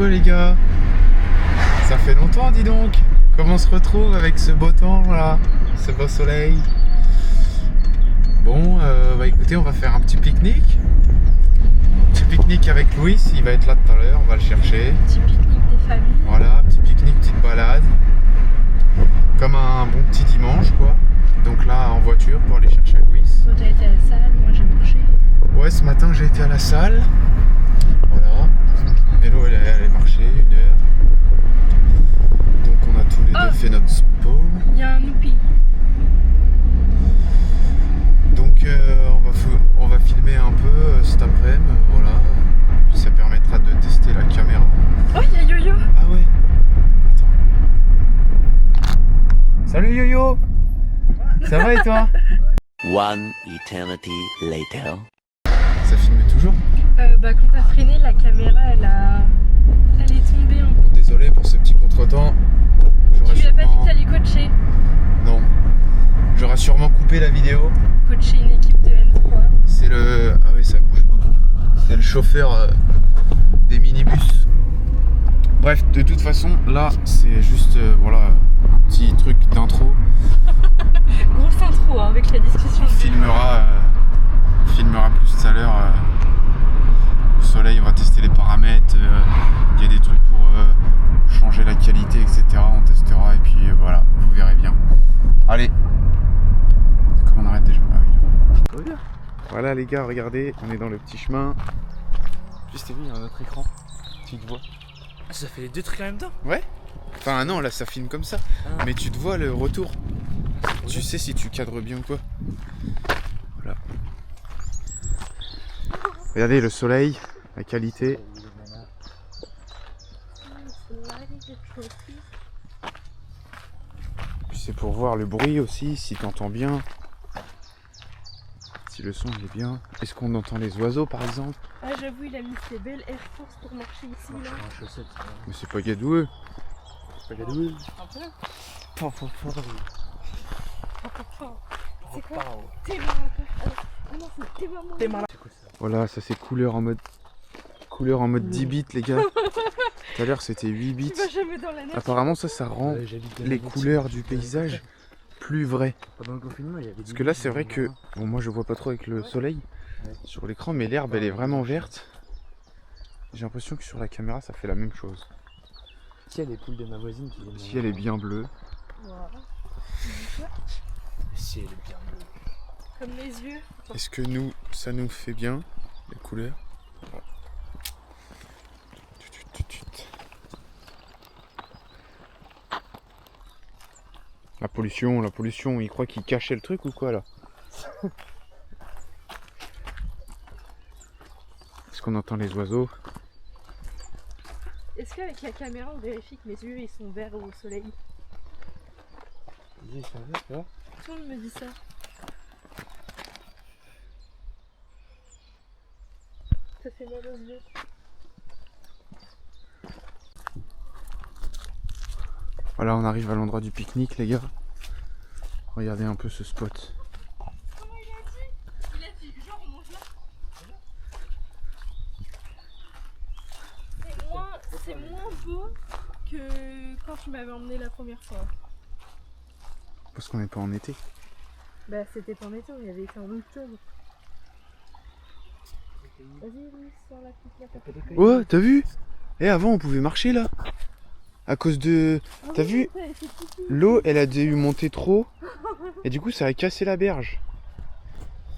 quoi les gars? Ça fait longtemps, dis donc. Comment on se retrouve avec ce beau temps là, ce beau soleil? Bon, bah écoutez, on va faire un petit pique-nique. Petit pique-nique avec Louis, il va être là tout à l'heure, on va le chercher. Petit pique-nique des familles. Voilà, petit pique-nique, petite balade. Comme un bon petit dimanche quoi. Donc là en voiture pour aller chercher Louis. Toi t'as été à la salle, moi j'ai marché. Ouais, ce matin j'ai été à la salle. Voilà. Hello, elle est marché 1 heure. Donc on a tous les deux fait notre sport. Il y a un oupi. Donc on va filmer un peu cet après-midi, voilà. Puis ça permettra de tester la caméra. Oh, il y a Yo-Yo. Ah ouais. Attends. Salut Yo-Yo. Ça va et toi? One eternity later. Ça filme toujours? Bah quand t'as freiné, la caméra elle est tombée en... Bon, désolé pour ce petit contretemps. Tu lui as pas dit que t'allais coacher? Non. J'aurais sûrement coupé la vidéo. Coacher une équipe de N3. C'est le... Ah oui, ça bouge beaucoup. C'est le chauffeur des minibus. Bref, de toute façon, là, c'est juste voilà, un petit truc d'intro. Grosse intro hein, avec la discussion. On filmera plus tout à l'heure. Le soleil, on va tester les paramètres. Il y a des trucs pour changer la qualité, etc. On testera et puis voilà, vous verrez bien. Allez. Comment on arrête déjà? Ah oui, là. Voilà les gars, regardez, on est dans le petit chemin. Juste vu, il y a un autre écran. Tu te vois? Ça fait les deux trucs en même temps? Ouais. Enfin non, là ça filme comme ça. Ah. Mais tu te vois le retour. Tu sais si tu cadres bien ou quoi. Voilà. Regardez le soleil, la qualité. Puis c'est pour voir le bruit aussi, si t'entends bien. Si le son il est bien. Est-ce qu'on entend les oiseaux par exemple? Ah j'avoue il a mis ses belles Air Force pour marcher ici là. Mais c'est pas gadoueux. Pas gadoueux. Un peu. C'est quoi? Ah non c'est Téma. Voilà, ça c'est couleur en mode 10 bits les gars. Tout à l'heure c'était 8 bits. Tu vas jamais dans la neige. Apparemment ça rend les couleurs du paysage plus vraies. Pendant le confinement, il y avait Parce que là c'est vrai que, bon moi je vois pas trop avec le soleil sur l'écran, mais l'herbe elle est vraiment verte. J'ai l'impression que sur la caméra ça fait la même chose. Si, il y a les poules de ma voisine qui viennent. Si elle est bien bleue. Voilà. Si, elle est bien bleue. Comme mes yeux. Est-ce que nous, ça nous fait bien les couleurs? Voilà. La pollution, il croit qu'il cachait le truc ou quoi là? Est-ce qu'on entend les oiseaux? Est-ce qu'avec la caméra on vérifie que mes yeux ils sont verts au soleil? Ils sont verts, tu vois? Tout le monde me dit ça. Ça fait mal aux yeux. Voilà, on arrive à l'endroit du pique-nique les gars. Regardez un peu ce spot. Comment il a dit genre on mange là. C'est moins beau que quand tu m'avais emmené la première fois. Parce qu'on n'est pas en été. Bah c'était pas en été, on y avait été en octobre. Vas-y Louis, sur la petite là. Oh, t'as vu? Eh, avant on pouvait marcher là. À cause de... T'as vu? L'eau elle a dû monter trop. Et du coup ça a cassé la berge.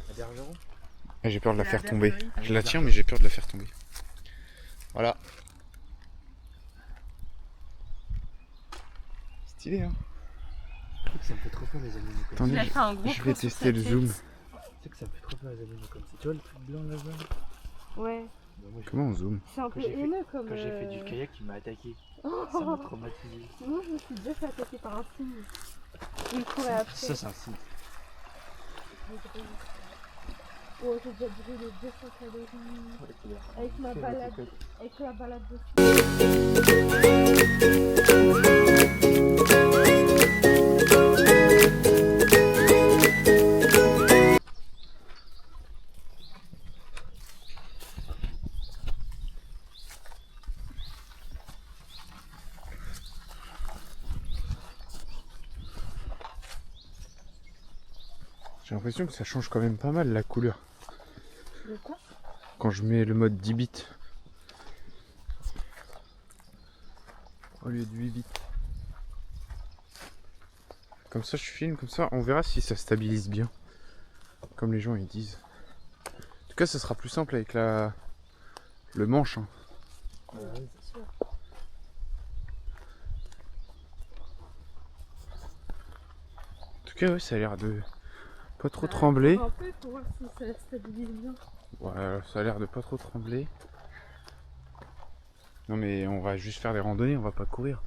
La bergeron. Ah, j'ai peur de la La faire tomber. bergerie. Je la tiens mais j'ai peur de la faire tomber. Voilà. Stylé hein. Tu sais que ça me fait trop peur les animaux comme Attendez, Il a fait un gros je vais plan sur tester sa le tête. zoom. ça. Tu sais que ça me fait trop peur les animaux comme ça. Tu vois le truc blanc là-bas? Ouais, Bah, moi, Comment on zoome? c'est un peu Quand j'ai fait- haineux comme... Quand j'ai fait du kayak, il m'a attaqué. Ça m'a traumatisé. Moi je me suis déjà fait attaquer par un cygne. Il me courait après. Ça, c'est un signe. Oh j'ai déjà brûlé 200 calories. Avec ma balade. Avec la balade de J'ai l'impression que ça change quand même pas mal la couleur. De quoi? Quand je mets le mode 10 bits. Au lieu de 8 bits. Comme ça je filme, comme ça on verra si ça stabilise bien. Comme les gens ils disent. En tout cas ça sera plus simple avec le manche. Hein. Ouais, c'est sûr. En tout cas ouais, ça a l'air de pas trop trembler. Un peu pour voir si ça stabilise bien. Ouais, ça a l'air de pas trop trembler. Non mais on va juste faire des randonnées, on va pas courir.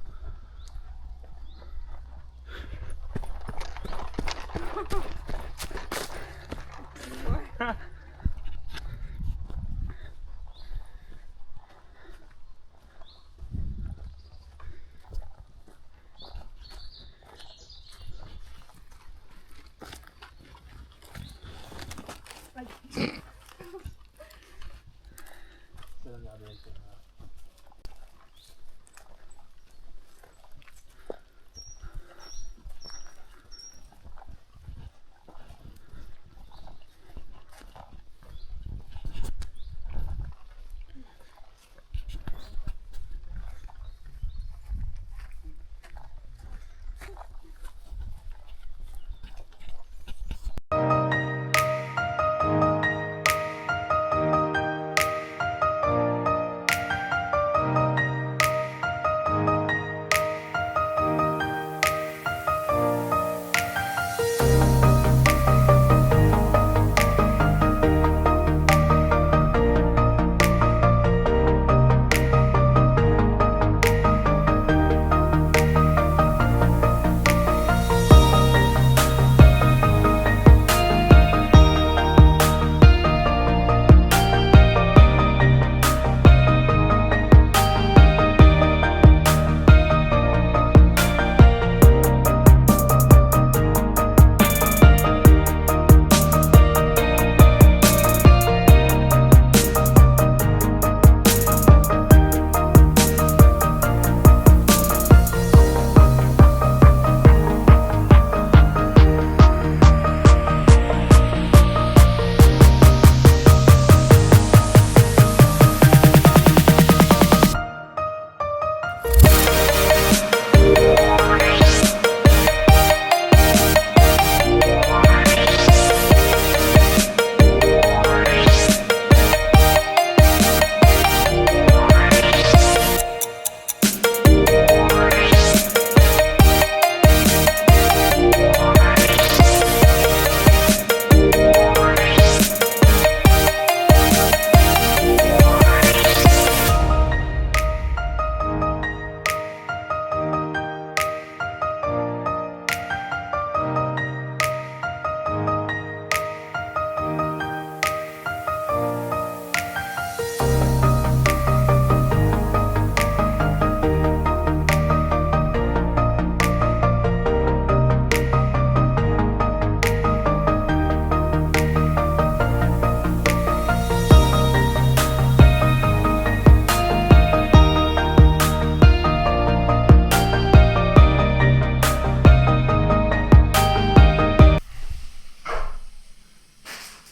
Ça va regarder la caméra.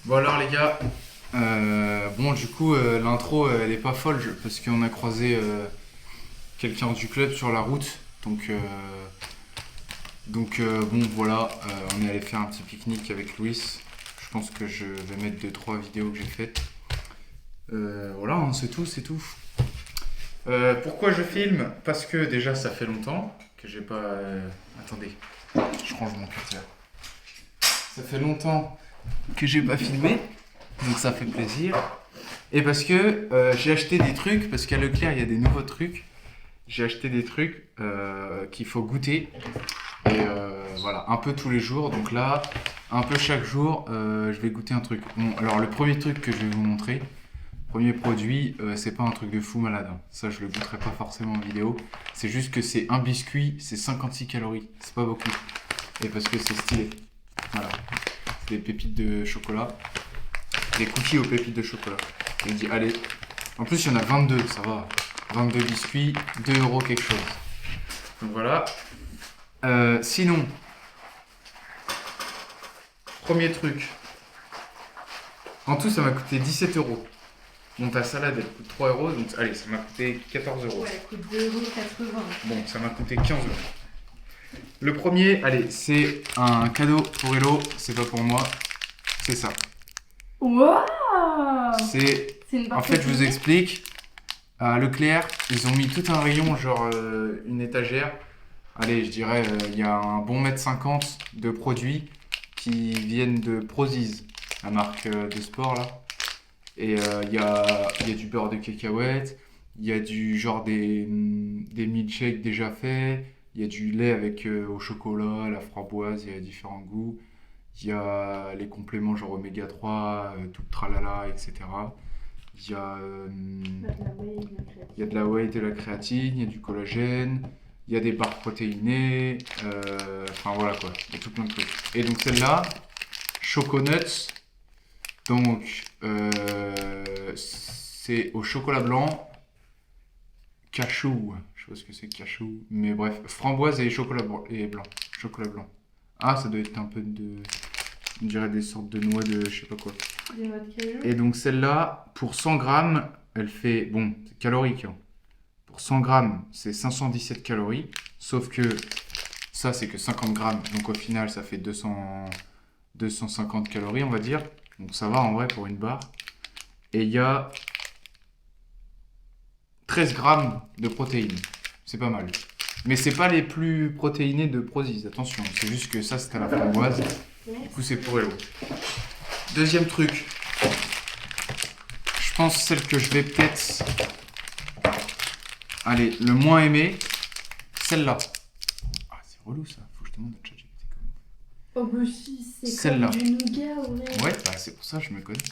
Bon alors les gars, bon du coup l'intro elle est pas folle parce qu'on a croisé quelqu'un du club sur la route, donc bon voilà, on est allé faire un petit pique-nique avec Louis. Je pense que je vais mettre 2-3 vidéos que j'ai faites. Voilà, hein, c'est tout. Pourquoi je filme? Parce que déjà ça fait longtemps que j'ai pas... Attendez, je range mon curseur. Ça fait longtemps que j'ai pas filmé, donc ça fait plaisir. Et parce que j'ai acheté des trucs, parce qu'à Leclerc il y a des nouveaux trucs. J'ai acheté des trucs qu'il faut goûter. Et voilà, un peu tous les jours. Donc là, un peu chaque jour, je vais goûter un truc. Bon, alors le premier truc que je vais vous montrer, premier produit, c'est pas un truc de fou malade. Hein. Ça, je le goûterai pas forcément en vidéo. C'est juste que c'est un biscuit, c'est 56 calories. C'est pas beaucoup. Et parce que c'est stylé. Voilà. Des pépites de chocolat, des cookies aux pépites de chocolat. Je me dis allez, en plus il y en a 22, ça va, 22 biscuits, 2 € quelque chose. Donc voilà. Sinon, Premier truc. En tout, ça m'a coûté 17 euros. Bon, ta salade, elle coûte 3 euros, donc allez, ça m'a coûté 14 euros. Ouais, elle coûte 2,80 €. Bon, ça m'a coûté 15 euros. Le premier, allez, c'est un cadeau pour Hello, c'est pas pour moi, c'est ça. Waouh! C'est... C'est une En fait, je vous barre explique. À Leclerc, ils ont mis tout un rayon, genre une étagère. Allez, je dirais, il y a un bon mètre 50 de produits qui viennent de Prozis, la marque de sport là. Et il y a du beurre de cacahuète, il y a du genre des milkshakes déjà faits, il y a du lait avec au chocolat, la framboise, il y a différents goûts. Il y a les compléments genre oméga 3, tout le tralala, etc. Il y a, il y a de la whey, de la créatine, il y a du collagène, il y a des barres protéinées, enfin voilà quoi, il y a tout plein de trucs. Et donc celle-là, Choconuts, donc c'est au chocolat blanc, cachou, je sais pas ce que c'est cachou, mais bref, framboise et chocolat blanc. Ah, ça doit être un peu de, on dirait des sortes de noix de je sais pas quoi. Des noix de cajou. Et donc celle-là, pour 100 grammes, elle fait, bon, c'est calorique, hein. Pour 100 grammes, c'est 517 calories, sauf que ça, c'est que 50 grammes, donc au final, ça fait 250 calories, on va dire. Donc ça va en vrai pour une barre. Et il y a 13 grammes de protéines, c'est pas mal. Mais c'est pas les plus protéinés de Prozis, attention, c'est juste que ça, c'était à la framboise, du coup, c'est pour Hello. Deuxième truc, je pense celle que je vais peut-être... Allez, le moins aimé, celle-là. Ah, c'est relou ça, faut que je demande à ChatGPT comment. Oh bah si, c'est Celle-là. comme du nougat, ouais. Ouais, bah c'est pour ça que je me connais.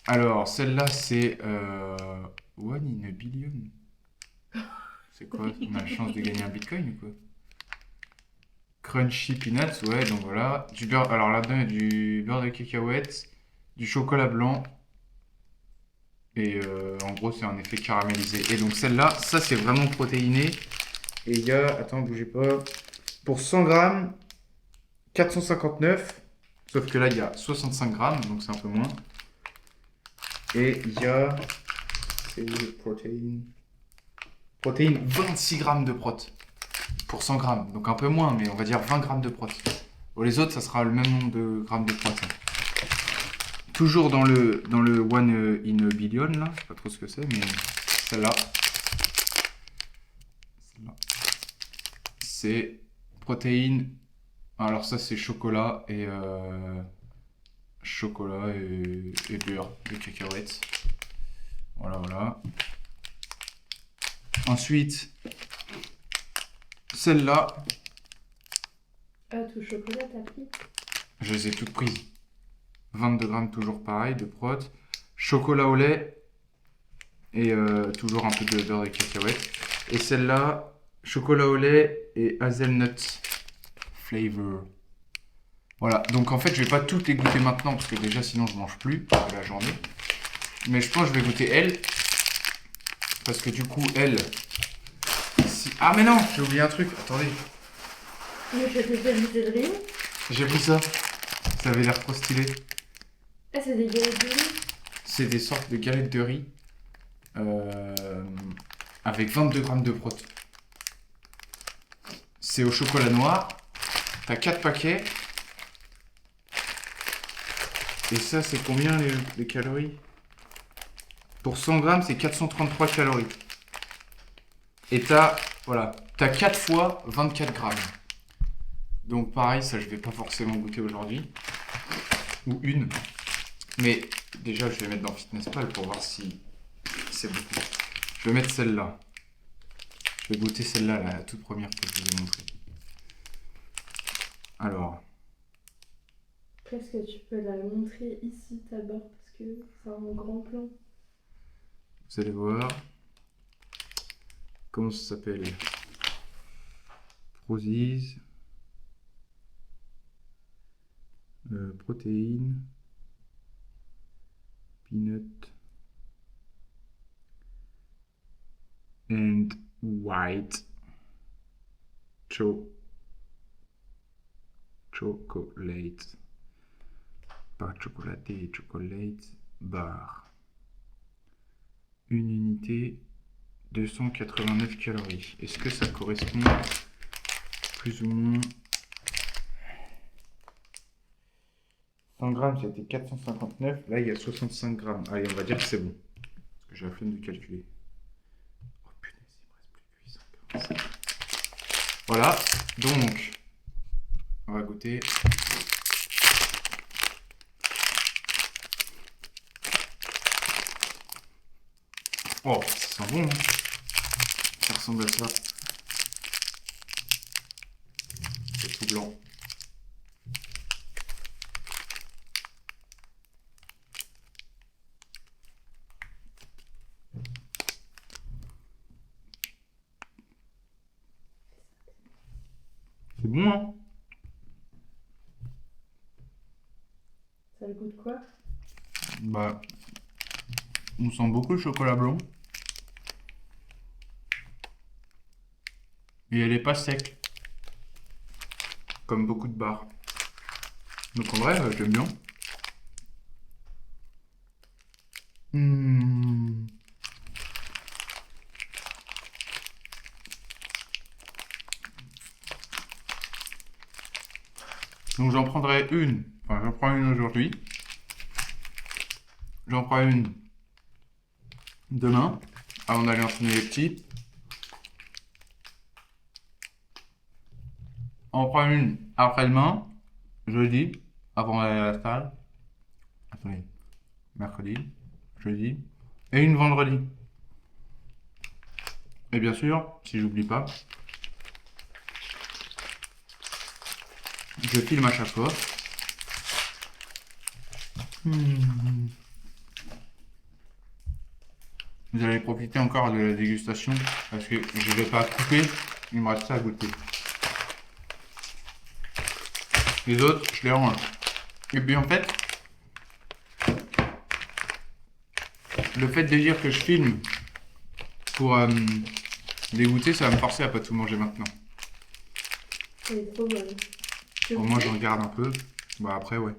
Alors, celle-là, c'est One in a Billion. C'est quoi? On a la chance de gagner un bitcoin ou quoi? Crunchy Peanuts, ouais, donc voilà. Du beurre, alors là-dedans, il y a du beurre de cacahuète, du chocolat blanc. Et en gros, c'est un effet caramélisé. Et donc celle-là, ça c'est vraiment protéiné. Et il y a, attends, bougez pas. Pour 100 grammes, 459. Sauf que là, il y a 65 grammes, donc c'est un peu moins. Et il y a... C'est où le protéine? Protéine, 26 grammes de prot. Pour 100 grammes. Donc un peu moins, mais on va dire 20 grammes de prot. Pour les autres, ça sera le même nombre de grammes de prot. Toujours dans le One in a Billion, là. Je sais pas trop ce que c'est, mais celle-là. C'est protéines. Alors ça, c'est chocolat et beurre de cacahuètes. Voilà, voilà. Ensuite, celle-là. Ah, tout chocolat, t'as pris? Je les ai toutes prises. 22 grammes, toujours pareil, de prot. Chocolat au lait. Et toujours un peu de beurre de cacahuètes. Et celle-là, chocolat au lait et hazelnut flavor. Voilà, donc en fait, je vais pas toutes les goûter maintenant, parce que déjà, sinon, je mange plus de la journée. Mais je pense que je vais goûter elle. Parce que du coup, elle... Si... Ah, mais non, j'ai oublié un truc, attendez. Mais je t'ai fait goûter de riz. J'ai pris ça. Ça avait l'air trop stylé. Ah, c'est des galettes de riz. C'est des sortes de galettes de riz. Avec 22 grammes de prot. C'est au chocolat noir. T'as 4 paquets. Et ça, c'est combien les calories? Pour 100 grammes, c'est 433 calories. Et t'as 4 fois 24 grammes. Donc pareil, ça je vais pas forcément goûter aujourd'hui. Ou une. Mais déjà, je vais mettre dans FitnessPal pour voir si c'est beaucoup. Je vais mettre celle-là. Je vais goûter celle-là, la toute première que je vous ai montrée. Alors. Est-ce que tu peux la montrer ici, ta barre, parce que c'est un grand plan. Vous allez voir. Comment ça s'appelle? Prozis. Protéines. Peanut. And white. Chocolate. Barre chocolatée et chocolate bar. Une unité, 289 calories. Est-ce que ça correspond plus ou moins 100 grammes, c'était 459. Là, il y a 65 grammes. Allez, on va dire que c'est bon. Parce que j'ai la flemme de calculer. Oh putain, il me reste plus que 845. Voilà, donc, on va goûter. Oh, ça sent bon, hein. Ça ressemble à ça. C'est tout blanc. C'est bon, hein? Ça le goûte quoi? Bah, on sent beaucoup le chocolat blanc. Et elle est pas sec. Comme beaucoup de barres. Donc en vrai, j'aime bien. Donc j'en prendrai une. Enfin, j'en prends une aujourd'hui. J'en prends une demain. Avant d'aller entraîner les petits. On prend une après-demain. Jeudi. Avant d'aller à la salle. Attendez. Mercredi. Jeudi. Et une vendredi. Et bien sûr, si j'oublie pas, je filme à chaque fois. Vous allez profiter encore de la dégustation parce que je vais pas couper, il me reste ça à goûter. Les autres, je les range. Et puis en fait, le fait de dire que je filme pour les goûter, ça va me forcer à pas tout manger maintenant. Elle est trop bonne. Au moins, je regarde un peu. Bah après, ouais.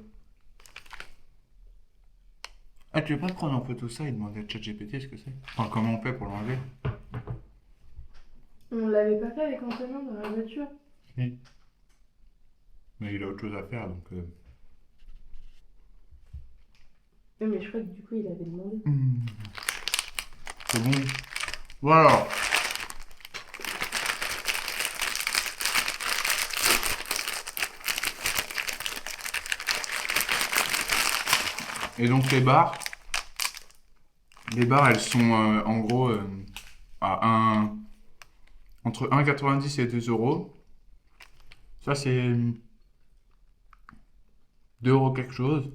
Ah, tu veux pas prendre en photo ça et demander à ChatGPT ce que c'est? Enfin, comment on fait pour l'enlever? On l'avait pas fait avec Antonin dans la voiture. Oui. Mais il a autre chose à faire, donc... Oui, mais je crois que du coup, il avait demandé. C'est bon. Voilà. Et donc les barres, elles sont en gros à entre 1,90 et 2 euros. Ça c'est 2 euros quelque chose.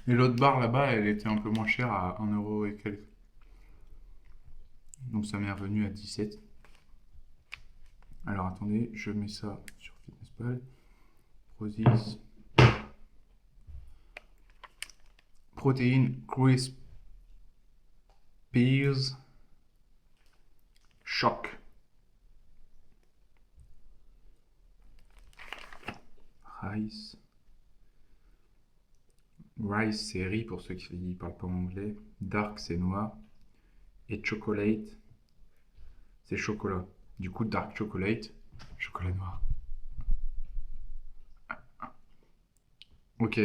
Et l'autre barre là-bas, elle était un peu moins chère à 1 euro et quelques. Donc ça m'est revenu à 17. Alors attendez, je mets ça sur FitnessPal. Prozis. Protein Crisp Peas Shock. Rice. Rice c'est riz pour ceux qui ne parlent pas anglais. Dark c'est noir. Et chocolate c'est chocolat. Du coup dark chocolate, chocolat noir. Ok,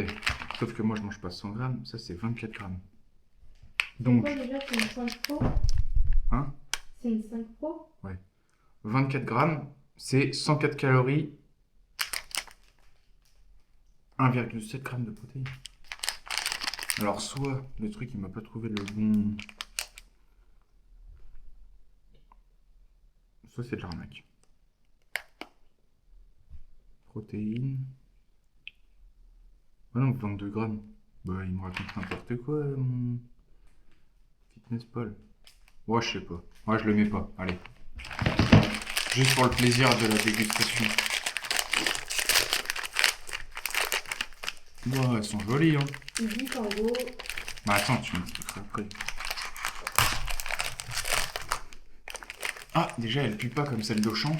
sauf que moi je mange pas 100 grammes, ça c'est 24 grammes. Donc, Quoi déjà, c'est une 5 Pro? hein? C'est une 5 Pro? 24 grammes, c'est 104 calories, 1,7 g de protéines. Alors soit le truc il m'a pas trouvé le bon... Soit c'est de l'arnaque. Protéines... Ah non, 22 grammes. Bah il me raconte n'importe quoi mon... FitnessPal. Ouais je sais pas. Ouais je le mets pas, allez. Juste pour le plaisir de la dégustation. Ouais, elles sont jolies hein. Il dit qu'en gros, Bah attends, tu m'expliqueras après. Ah, déjà, elle pue pas comme celle d'Auchan.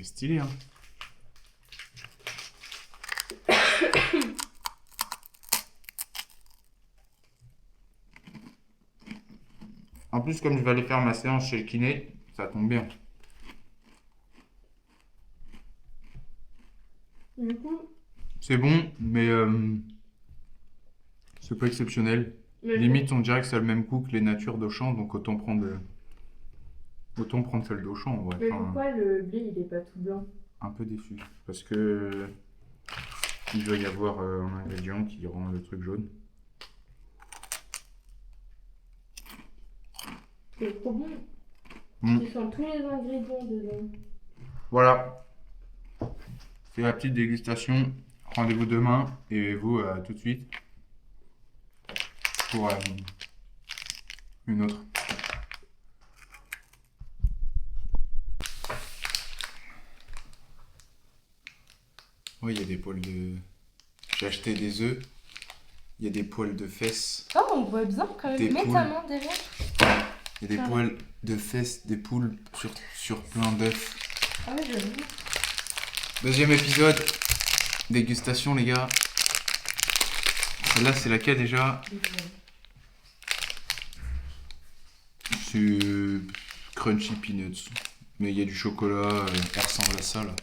c'est stylé, hein. En plus, comme je vais aller faire ma séance chez le kiné, ça tombe bien. Du coup, C'est bon, mais c'est pas exceptionnel. mais Limite, on dirait que c'est le même coup que les natures d'Auchan, donc autant prendre celle d'Auchan, en vrai. mais Enfin, pourquoi le blé il est pas tout blanc? un peu déçu. Parce que il doit y avoir un ingrédient qui rend le truc jaune. C'est trop bon. Mm. Ils sont tous les ingrédients dedans. Voilà. C'est la petite dégustation. Rendez-vous demain et vous tout de suite pour une autre. Oui, il y a des poils de... J'ai acheté des œufs. Il y a des poils de fesses. Oh, on voit bien quand même. Des Mets poules. ta main derrière. Il y a des poils de fesses des poules sur plein d'œufs. Ah oui, j'avoue. Deuxième épisode. Dégustation, les gars. Celle-là, c'est laquelle déjà? C'est Crunchy Peanuts. Mais il y a du chocolat, elle ressemble à ça là.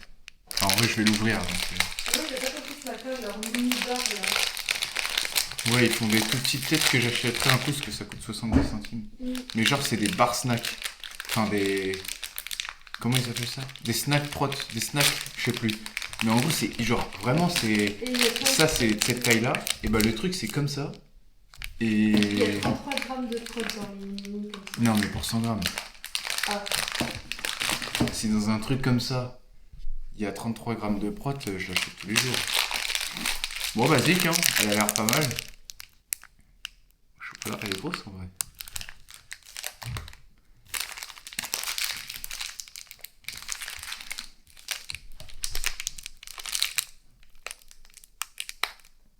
Enfin, en vrai, je vais l'ouvrir. Donc, Ah oui, j'ai pas compris ce matin, leur mini bar là. ouais, ils font des tout petites têtes que j'achèterais un peu parce que ça coûte 70 centimes. Mais genre, c'est des bar snacks. Enfin, des. Comment ils appellent ça? Des snacks prot. Des snacks, je sais plus. Mais en gros, c'est genre, vraiment, c'est. Et il y a Ça, c'est de cette taille-là. Et bah, le truc, c'est comme ça. il y a Et. 33 grammes de prot dans les mini. Non, mais pour 100 grammes. Ah. Si dans un truc comme ça, il y a 33 grammes de prot, je l'achète tous les jours. Bon, basique, hein. Elle a l'air pas mal. Le chocolat, elle est grosse en vrai.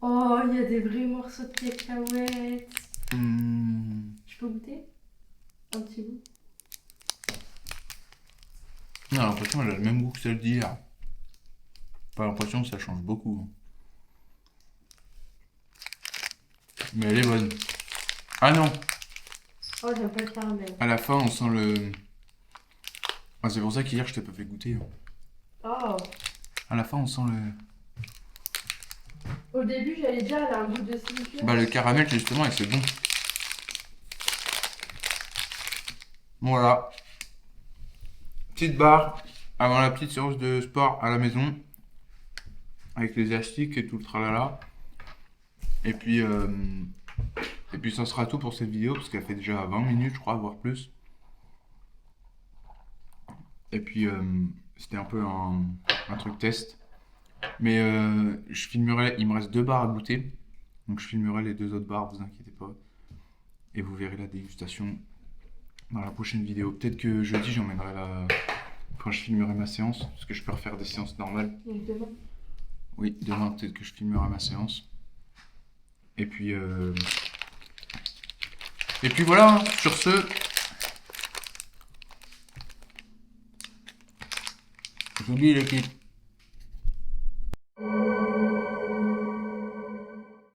Oh, il y a des vrais morceaux de cacahuètes. Mmh. Je peux goûter? Un petit bout. J'ai l'impression qu'elle a le même goût que celle d'hier. Pas l'impression que ça change beaucoup. Mais elle est bonne. Ah non, Oh, j'aime pas le caramel. à la fin on sent le... Ah, c'est pour ça qu'hier je t'ai pas fait goûter. Oh. À la fin on sent le... Au début, j'allais dire, elle a un goût de silicone. Bah le caramel justement et c'est bon. Voilà. Petite barre avant la petite séance de sport à la maison. Avec les élastiques et tout le tralala. Et puis ça sera tout pour cette vidéo parce qu'elle fait déjà 20 minutes je crois, voire plus. Et puis c'était un peu un truc test. Mais je filmerai, il me reste 2 barres à goûter. Donc je filmerai les 2 autres barres, vous inquiétez pas. Et vous verrez la dégustation dans la prochaine vidéo. Peut-être que jeudi j'emmènerai la... Enfin je filmerai ma séance, parce que je peux refaire des séances normales. Donc demain. Oui, demain peut-être que je filmerai ma séance. Et puis voilà, hein. Sur ce... J'oublie l'équipe.